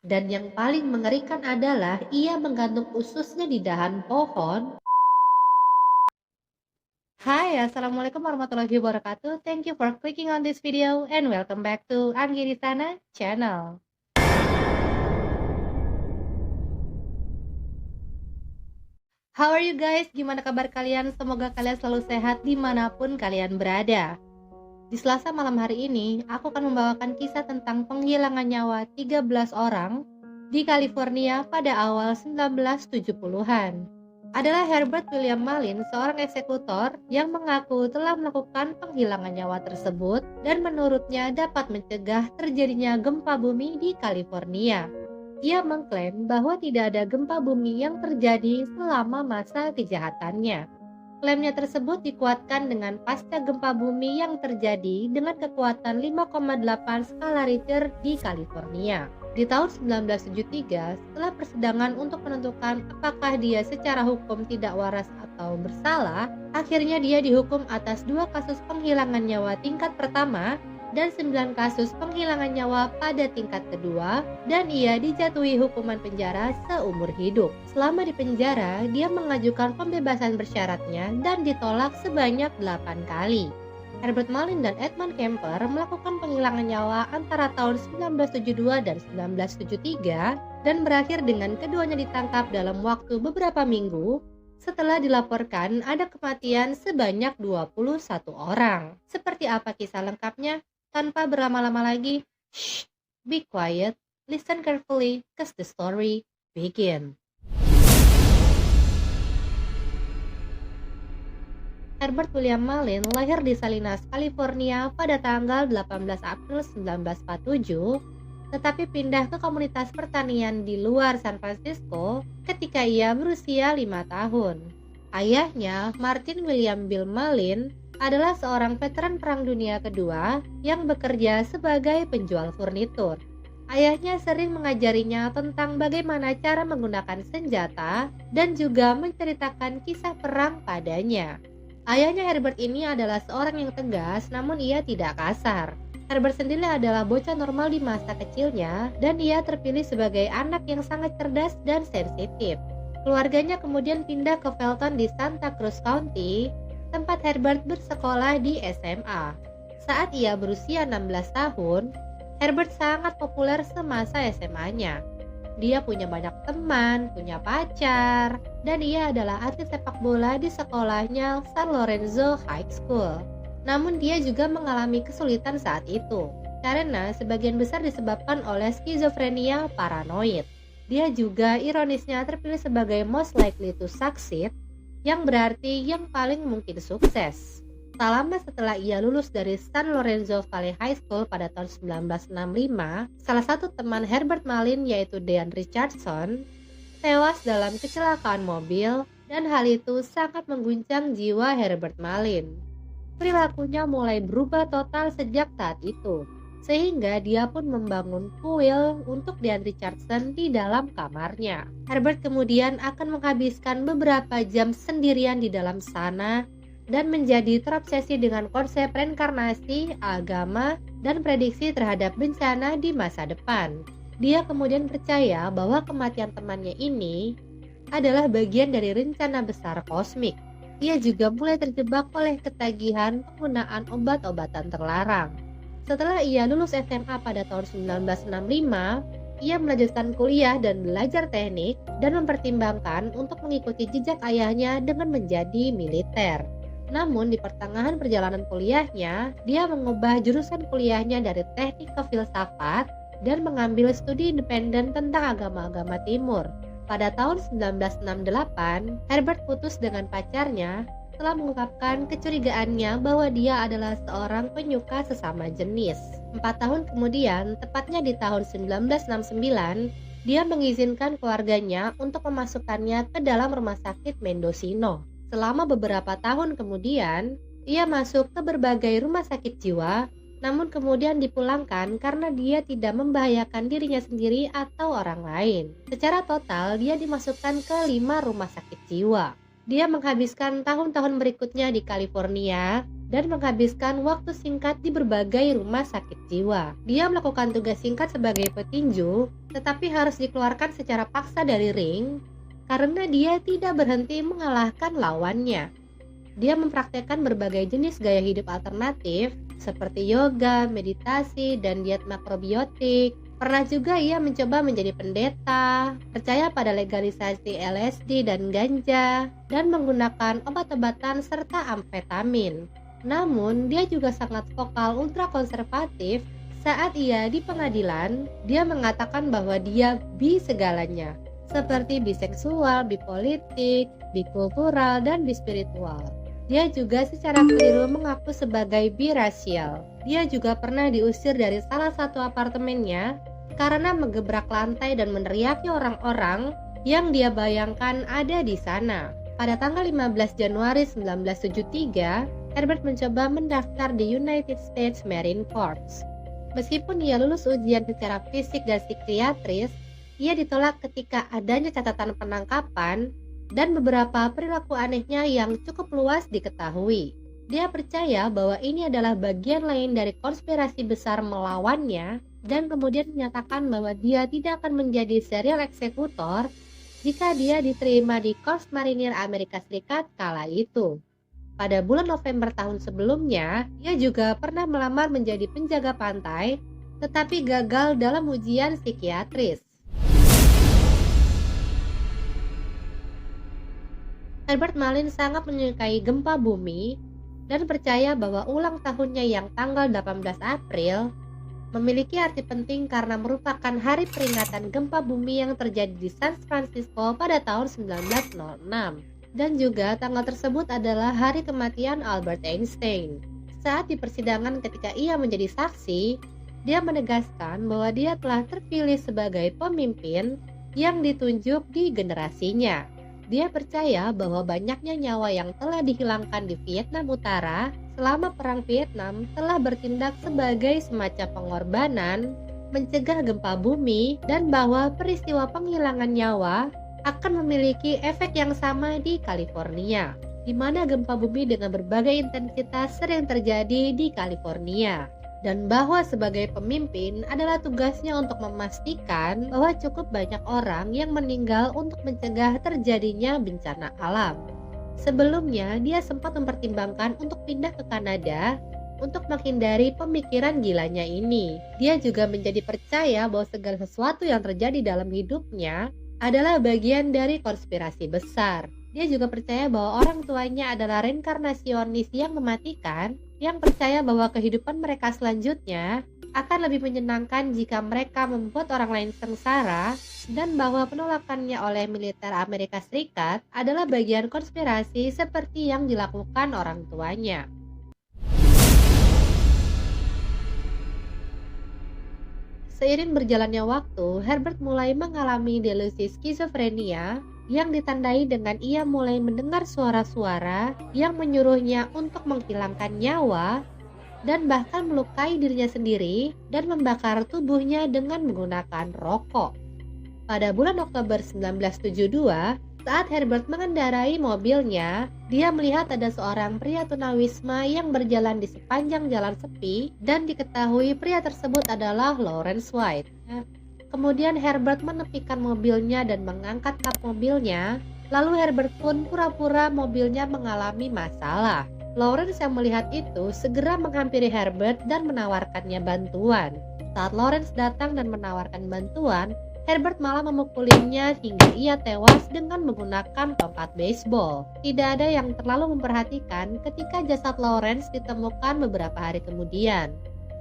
Dan yang paling mengerikan adalah ia menggantung ususnya di dahan pohon. Hai, Assalamualaikum warahmatullahi wabarakatuh. Thank you for clicking on this video and welcome back to Anggi di Sana channel. How are you guys? Gimana kabar kalian? Semoga kalian selalu sehat dimanapun kalian berada. Di Selasa malam hari ini, aku akan membawakan kisah tentang penghilangan nyawa 13 orang di California pada awal 1970-an. Adalah Herbert William Malin, seorang eksekutor yang mengaku telah melakukan penghilangan nyawa tersebut dan menurutnya dapat mencegah terjadinya gempa bumi di California. Ia mengklaim bahwa tidak ada gempa bumi yang terjadi selama masa kejahatannya. Klaimnya tersebut dikuatkan dengan pasca gempa bumi yang terjadi dengan kekuatan 5,8 skala Richter di California. Di tahun 1973, setelah persidangan untuk menentukan apakah dia secara hukum tidak waras atau bersalah, akhirnya dia dihukum atas 2 kasus penghilangan nyawa tingkat pertama dan 9 kasus penghilangan nyawa pada tingkat kedua, dan ia dijatuhi hukuman penjara seumur hidup. Selama di penjara, dia mengajukan pembebasan bersyaratnya dan ditolak sebanyak 8 kali. Herbert Malin dan Edmund Kemper melakukan penghilangan nyawa antara tahun 1972 dan 1973 dan berakhir dengan keduanya ditangkap dalam waktu beberapa minggu setelah dilaporkan ada kematian sebanyak 21 orang. Seperti apa kisah lengkapnya? Tanpa berlama-lama lagi, shh, be quiet, listen carefully, cause the story begin. Herbert William Malin lahir di Salinas, California pada tanggal 18 April 1947, tetapi pindah ke komunitas pertanian di luar San Francisco ketika ia berusia 5 tahun. Ayahnya, Martin William Bill Malin, adalah seorang veteran Perang Dunia Kedua yang bekerja sebagai penjual furnitur. Ayahnya sering mengajarinya tentang bagaimana cara menggunakan senjata dan juga menceritakan kisah perang padanya. Ayahnya Herbert ini adalah seorang yang tegas, namun ia tidak kasar. Herbert sendiri adalah bocah normal di masa kecilnya dan ia terpilih sebagai anak yang sangat cerdas dan sensitif. Keluarganya kemudian pindah ke Felton di Santa Cruz County, tempat Herbert bersekolah di SMA. Saat ia berusia 16 tahun, Herbert sangat populer semasa SMA-nya. Dia punya banyak teman, punya pacar, dan ia adalah atlet sepak bola di sekolahnya San Lorenzo High School. Namun dia juga mengalami kesulitan saat itu, karena sebagian besar disebabkan oleh skizofrenia paranoid. Dia juga ironisnya terpilih sebagai most likely to succeed, yang berarti yang paling mungkin sukses. Tak lama setelah ia lulus dari San Lorenzo Valley High School pada tahun 1965, salah satu teman Herbert Malin yaitu Dean Richardson tewas dalam kecelakaan mobil dan hal itu sangat mengguncang jiwa Herbert Malin. Perilakunya mulai berubah total sejak saat itu, sehingga dia pun membangun kuil untuk Dean Richardson di dalam kamarnya. Herbert kemudian akan menghabiskan beberapa jam sendirian di dalam sana dan menjadi terobsesi dengan konsep reinkarnasi, agama, dan prediksi terhadap bencana di masa depan. Dia kemudian percaya bahwa kematian temannya ini adalah bagian dari rencana besar kosmik. Ia juga mulai terjebak oleh ketagihan penggunaan obat-obatan terlarang. Setelah ia lulus SMA pada tahun 1965, ia melanjutkan kuliah dan belajar teknik dan mempertimbangkan untuk mengikuti jejak ayahnya dengan menjadi militer. Namun di pertengahan perjalanan kuliahnya, dia mengubah jurusan kuliahnya dari teknik ke filsafat dan mengambil studi independen tentang agama-agama timur. Pada tahun 1968, Herbert putus dengan pacarnya setelah mengungkapkan kecurigaannya bahwa dia adalah seorang penyuka sesama jenis. 4 tahun kemudian, tepatnya di tahun 1969, dia mengizinkan keluarganya untuk memasukkannya ke dalam rumah sakit Mendocino. Selama beberapa tahun kemudian, ia masuk ke berbagai rumah sakit jiwa, namun kemudian dipulangkan karena dia tidak membahayakan dirinya sendiri atau orang lain. Secara total, dia dimasukkan ke 5 rumah sakit jiwa. Dia menghabiskan tahun-tahun berikutnya di California dan menghabiskan waktu singkat di berbagai rumah sakit jiwa. Dia melakukan tugas singkat sebagai petinju, tetapi harus dikeluarkan secara paksa dari ring karena dia tidak berhenti mengalahkan lawannya. Dia mempraktekkan berbagai jenis gaya hidup alternatif seperti yoga, meditasi, dan diet makrobiotik. Pernah juga ia mencoba menjadi pendeta, percaya pada legalisasi LSD dan ganja, dan menggunakan obat-obatan serta amfetamin. Namun, dia juga sangat vokal ultrakonservatif. Saat ia di pengadilan, dia mengatakan bahwa dia bi segalanya, seperti biseksual, bipolitik, bikultural, dan bispiritual. Dia juga secara keliru mengaku sebagai birasial. Dia juga pernah diusir dari salah satu apartemennya karena menggebrak lantai dan meneriaki orang-orang yang dia bayangkan ada di sana. Pada tanggal 15 Januari 1973, Herbert mencoba mendaftar di United States Marine Corps. Meskipun ia lulus ujian secara fisik dan psikiatris, ia ditolak ketika adanya catatan penangkapan dan beberapa perilaku anehnya yang cukup luas diketahui. Dia percaya bahwa ini adalah bagian lain dari konspirasi besar melawannya dan kemudian menyatakan bahwa dia tidak akan menjadi serial eksekutor jika dia diterima di Korps Marinir Amerika Serikat kala itu. Pada bulan November tahun sebelumnya, ia juga pernah melamar menjadi penjaga pantai, tetapi gagal dalam ujian psikiatris. Herbert Malin sangat menyukai gempa bumi dan percaya bahwa ulang tahunnya yang tanggal 18 April memiliki arti penting karena merupakan hari peringatan gempa bumi yang terjadi di San Francisco pada tahun 1906. Dan juga tanggal tersebut adalah hari kematian Albert Einstein. Saat di persidangan ketika ia menjadi saksi, dia menegaskan bahwa dia telah terpilih sebagai pemimpin yang ditunjuk di generasinya. Dia percaya bahwa banyaknya nyawa yang telah dihilangkan di Vietnam Utara selama Perang Vietnam telah bertindak sebagai semacam pengorbanan, mencegah gempa bumi, dan bahwa peristiwa penghilangan nyawa akan memiliki efek yang sama di California, di mana gempa bumi dengan berbagai intensitas sering terjadi di California. Dan bahwa sebagai pemimpin adalah tugasnya untuk memastikan bahwa cukup banyak orang yang meninggal untuk mencegah terjadinya bencana alam. Sebelumnya, dia sempat mempertimbangkan untuk pindah ke Kanada untuk menghindari pemikiran gilanya ini. Dia juga menjadi percaya bahwa segala sesuatu yang terjadi dalam hidupnya adalah bagian dari konspirasi besar. Dia juga percaya bahwa orang tuanya adalah reinkarnasionis yang mematikan, yang percaya bahwa kehidupan mereka selanjutnya akan lebih menyenangkan jika mereka membuat orang lain sengsara, dan bahwa penolakannya oleh militer Amerika Serikat adalah bagian konspirasi seperti yang dilakukan orang tuanya. Seiring berjalannya waktu, Herbert mulai mengalami delusi skizofrenia yang ditandai dengan ia mulai mendengar suara-suara yang menyuruhnya untuk menghilangkan nyawa dan bahkan melukai dirinya sendiri dan membakar tubuhnya dengan menggunakan rokok. Pada bulan Oktober 1972, saat Herbert mengendarai mobilnya, dia melihat ada seorang pria tunawisma yang berjalan di sepanjang jalan sepi dan diketahui pria tersebut adalah Lawrence White. Kemudian Herbert menepikan mobilnya dan mengangkat kap mobilnya, lalu Herbert pun pura-pura mobilnya mengalami masalah. Lawrence yang melihat itu segera menghampiri Herbert dan menawarkannya bantuan. Saat Lawrence datang dan menawarkan bantuan, Herbert malah memukulinya hingga ia tewas dengan menggunakan tongkat baseball. Tidak ada yang terlalu memperhatikan ketika jasad Lawrence ditemukan beberapa hari kemudian.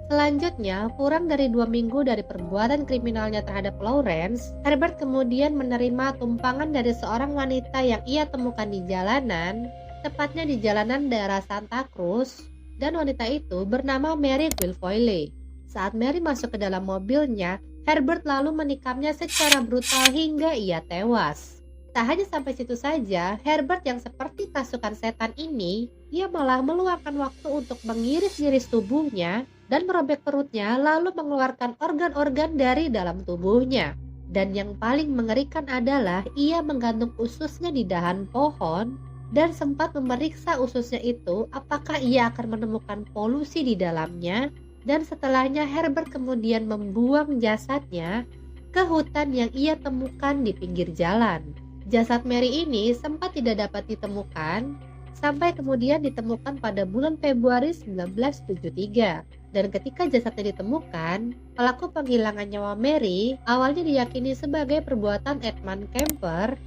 Selanjutnya, kurang dari 2 minggu dari perbuatan kriminalnya terhadap Lawrence, Herbert kemudian menerima tumpangan dari seorang wanita yang ia temukan di jalanan, tepatnya di jalanan daerah Santa Cruz, dan wanita itu bernama Mary Guilfoyle. Saat Mary masuk ke dalam mobilnya, Herbert lalu menikamnya secara brutal hingga ia tewas. Tak hanya sampai situ saja, Herbert yang seperti pasukan setan ini, ia malah meluangkan waktu untuk mengiris-iris tubuhnya dan merobek perutnya lalu mengeluarkan organ-organ dari dalam tubuhnya. Dan yang paling mengerikan adalah ia menggantung ususnya di dahan pohon dan sempat memeriksa ususnya itu apakah ia akan menemukan polusi di dalamnya, dan setelahnya Herbert kemudian membuang jasadnya ke hutan yang ia temukan di pinggir jalan. Jasad Mary ini sempat tidak dapat ditemukan sampai kemudian ditemukan pada bulan Februari 1973. Dan ketika jasadnya ditemukan, pelaku penghilangan nyawa Mary awalnya diyakini sebagai perbuatan Edmund Kemper,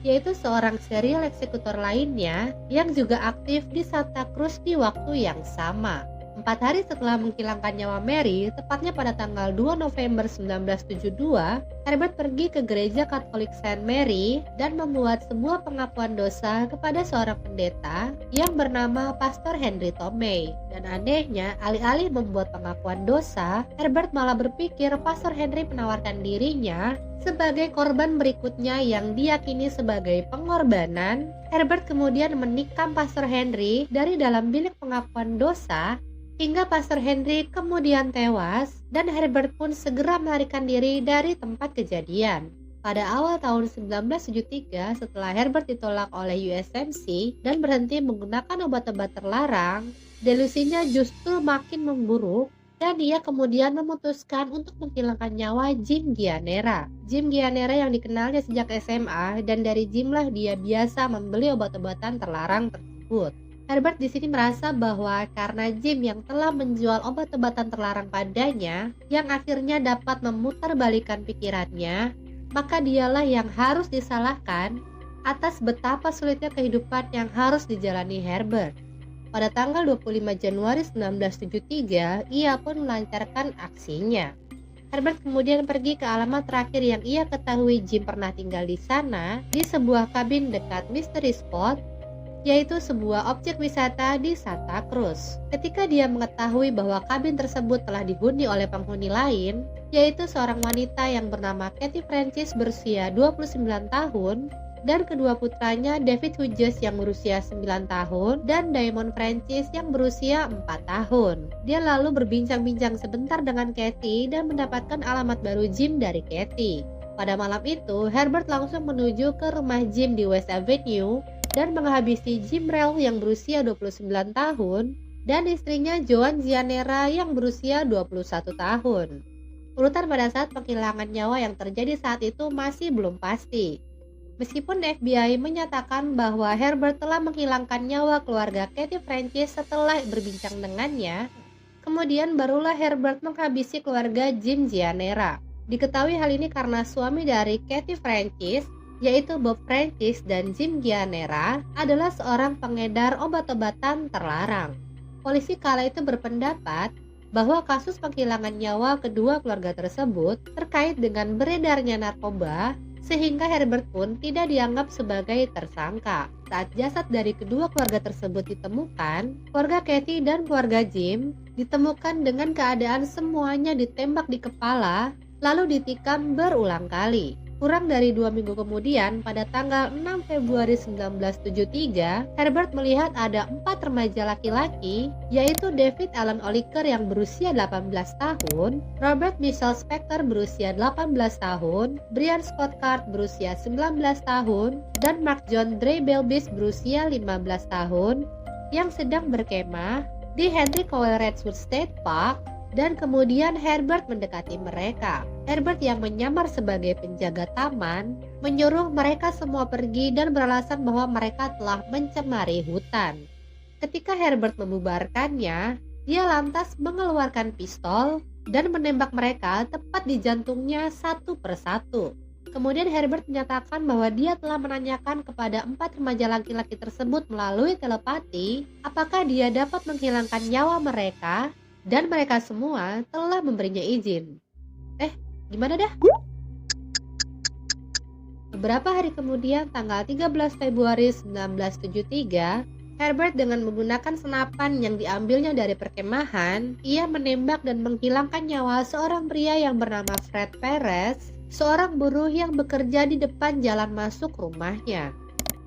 yaitu seorang serial eksekutor lainnya yang juga aktif di Santa Cruz di waktu yang sama. 4 hari setelah menghilangkan nyawa Mary, tepatnya pada tanggal 2 November 1972, Herbert pergi ke gereja Katolik Saint Mary dan membuat sebuah pengakuan dosa kepada seorang pendeta yang bernama Pastor Henry Tomei. Dan anehnya, alih-alih membuat pengakuan dosa, Herbert malah berpikir Pastor Henry menawarkan dirinya sebagai korban berikutnya yang diyakini sebagai pengorbanan. Herbert kemudian menikam Pastor Henry dari dalam bilik pengakuan dosa hingga Pastor Henry kemudian tewas, dan Herbert pun segera melarikan diri dari tempat kejadian. Pada awal tahun 1973, setelah Herbert ditolak oleh USMC dan berhenti menggunakan obat-obat terlarang, delusinya justru makin memburuk dan dia kemudian memutuskan untuk menghilangkan nyawa Jim Gianera. Jim Gianera yang dikenalnya sejak SMA, dan dari Jim lah dia biasa membeli obat-obatan terlarang tersebut. Herbert di sini merasa bahwa karena Jim yang telah menjual obat-obatan terlarang padanya, yang akhirnya dapat memutarbalikkan pikirannya, maka dialah yang harus disalahkan atas betapa sulitnya kehidupan yang harus dijalani Herbert. Pada tanggal 25 Januari 1973, ia pun melancarkan aksinya. Herbert kemudian pergi ke alamat terakhir yang ia ketahui Jim pernah tinggal di sana, di sebuah kabin dekat Mystery Spot, yaitu sebuah objek wisata di Santa Cruz. Ketika dia mengetahui bahwa kabin tersebut telah dihuni oleh penghuni lain, yaitu seorang wanita yang bernama Kathy Francis berusia 29 tahun, dan kedua putranya David Hughes yang berusia 9 tahun, dan Diamond Francis yang berusia 4 tahun. Dia lalu berbincang-bincang sebentar dengan Kathy dan mendapatkan alamat baru Jim dari Kathy. Pada malam itu, Herbert langsung menuju ke rumah Jim di West Avenue dan menghabisi Jim Rell yang berusia 29 tahun dan istrinya Joan Gianera yang berusia 21 tahun. Urutan pada saat penghilangan nyawa yang terjadi saat itu masih belum pasti. Meskipun FBI menyatakan bahwa Herbert telah menghilangkan nyawa keluarga Kathy Francis setelah berbincang dengannya, kemudian barulah Herbert menghabisi keluarga Jim Gianera. Diketahui hal ini karena suami dari Kathy Francis, yaitu Bob Francis dan Jim Gianera, adalah seorang pengedar obat-obatan terlarang. Polisi kala itu berpendapat bahwa kasus penghilangan nyawa kedua keluarga tersebut terkait dengan beredarnya narkoba, sehingga Herbert pun tidak dianggap sebagai tersangka. Saat jasad dari kedua keluarga tersebut ditemukan, keluarga Kathy dan keluarga Jim ditemukan dengan keadaan semuanya ditembak di kepala, lalu ditikam berulang kali. Kurang dari 2 minggu kemudian, pada tanggal 6 Februari 1973, Herbert melihat ada 4 remaja laki-laki, yaitu David Alan Oliker yang berusia 18 tahun, Robert Michael Spector berusia 18 tahun, Brian Scott Card berusia 19 tahun, dan Mark John Dre Belbis berusia 15 tahun, yang sedang berkemah di Henry Cowell Redwood State Park. Dan kemudian Herbert mendekati mereka. Herbert yang menyamar sebagai penjaga taman menyuruh mereka semua pergi dan beralasan bahwa mereka telah mencemari hutan. Ketika Herbert membubarkannya, dia lantas mengeluarkan pistol dan menembak mereka tepat di jantungnya satu persatu. Kemudian Herbert menyatakan bahwa dia telah menanyakan kepada 4 remaja laki-laki tersebut melalui telepati apakah dia dapat menghilangkan nyawa mereka, dan mereka semua telah memberinya izin. Gimana dah? Beberapa hari kemudian, tanggal 13 Februari 1973, Herbert dengan menggunakan senapan yang diambilnya dari perkemahan, ia menembak dan menghilangkan nyawa seorang pria yang bernama Fred Perez, seorang buruh yang bekerja di depan jalan masuk rumahnya.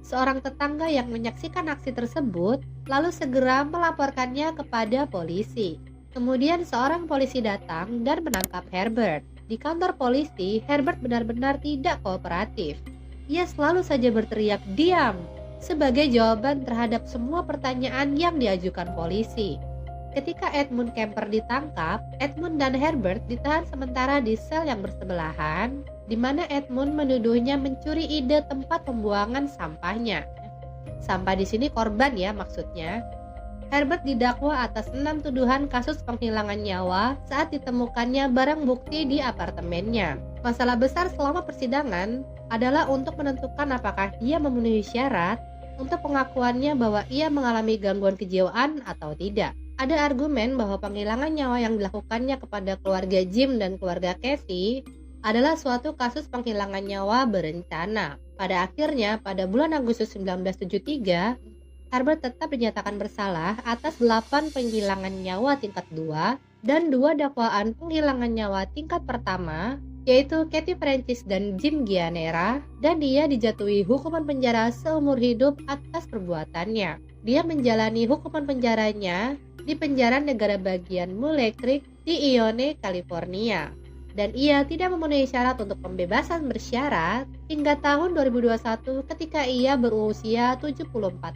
Seorang tetangga yang menyaksikan aksi tersebut lalu segera melaporkannya kepada polisi. Kemudian seorang polisi datang dan menangkap Herbert. Di kantor polisi, Herbert benar-benar tidak kooperatif. Ia selalu saja berteriak, "Diam! sebagai jawaban terhadap semua pertanyaan yang diajukan polisi. Ketika Edmund Kemper ditangkap, Edmund dan Herbert ditahan sementara di sel yang bersebelahan, di mana Edmund menuduhnya mencuri ide tempat pembuangan sampahnya. Sampah di sini korban ya maksudnya. Herbert didakwa atas 6 tuduhan kasus penghilangan nyawa saat ditemukannya barang bukti di apartemennya. Masalah besar selama persidangan adalah untuk menentukan apakah dia memenuhi syarat untuk pengakuannya bahwa ia mengalami gangguan kejiwaan atau tidak. Ada argumen bahwa penghilangan nyawa yang dilakukannya kepada keluarga Jim dan keluarga Casey adalah suatu kasus penghilangan nyawa berencana. Pada akhirnya, pada bulan Agustus 1973, Herbert tetap dinyatakan bersalah atas 8 penghilangan nyawa tingkat 2 dan 2 dakwaan penghilangan nyawa tingkat pertama, yaitu Kathy Francis dan Jim Gianera, dan dia dijatuhi hukuman penjara seumur hidup atas perbuatannya. Dia menjalani hukuman penjaranya di penjara negara bagian Mule Creek di Ione, California. Dan ia tidak memenuhi syarat untuk pembebasan bersyarat hingga tahun 2021 ketika ia berusia 74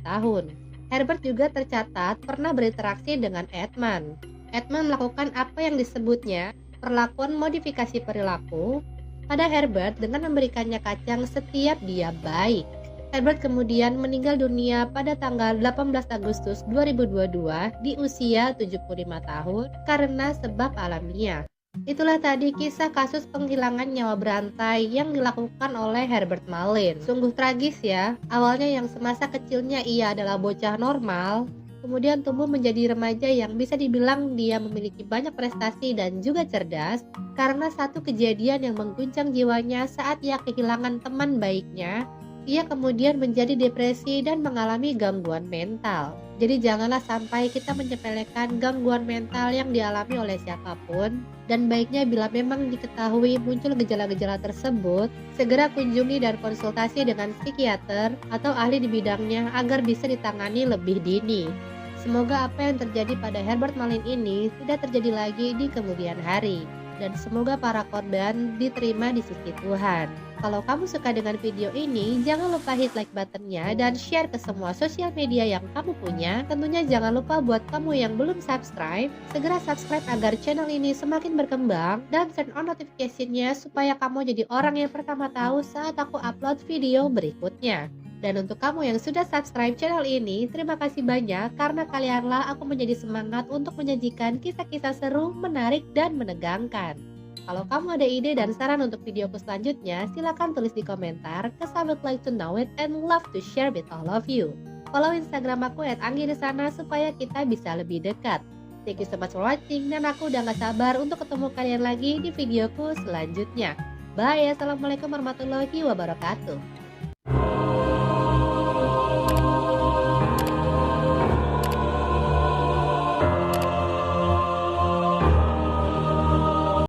tahun. Herbert juga tercatat pernah berinteraksi dengan Edmund. Edmund melakukan apa yang disebutnya perlakuan modifikasi perilaku pada Herbert dengan memberikannya kacang setiap dia baik. Herbert kemudian meninggal dunia pada tanggal 18 Agustus 2022 di usia 75 tahun karena sebab alamiah. Itulah tadi kisah kasus penghilangan nyawa berantai yang dilakukan oleh Herbert Malin. Sungguh tragis ya. Awalnya yang semasa kecilnya ia adalah bocah normal, kemudian tumbuh menjadi remaja yang bisa dibilang dia memiliki banyak prestasi dan juga cerdas karena satu kejadian yang mengguncang jiwanya saat ia kehilangan teman baiknya. Ia kemudian menjadi depresi dan mengalami gangguan mental. Jadi janganlah sampai kita menyepelekan gangguan mental yang dialami oleh siapapun, dan baiknya bila memang diketahui muncul gejala-gejala tersebut, segera kunjungi dan konsultasi dengan psikiater atau ahli di bidangnya agar bisa ditangani lebih dini. Semoga apa yang terjadi pada Herbert Malin ini tidak terjadi lagi di kemudian hari, dan semoga para korban diterima di sisi Tuhan. Kalau kamu suka dengan video ini, jangan lupa hit like buttonnya dan share ke semua sosial media yang kamu punya. Tentunya jangan lupa buat kamu yang belum subscribe, segera subscribe agar channel ini semakin berkembang dan turn on notification-nya supaya kamu jadi orang yang pertama tahu saat aku upload video berikutnya. Dan untuk kamu yang sudah subscribe channel ini, terima kasih banyak karena kalianlah aku menjadi semangat untuk menyajikan kisah-kisah seru, menarik, dan menegangkan. Kalau kamu ada ide dan saran untuk videoku selanjutnya, silakan tulis di komentar, cause I would like to know it and love to share with all of you. Follow Instagram aku @anggi di sana supaya kita bisa lebih dekat. Thank you so much for watching, dan aku udah gak sabar untuk ketemu kalian lagi di videoku selanjutnya. Bye, assalamualaikum warahmatullahi wabarakatuh.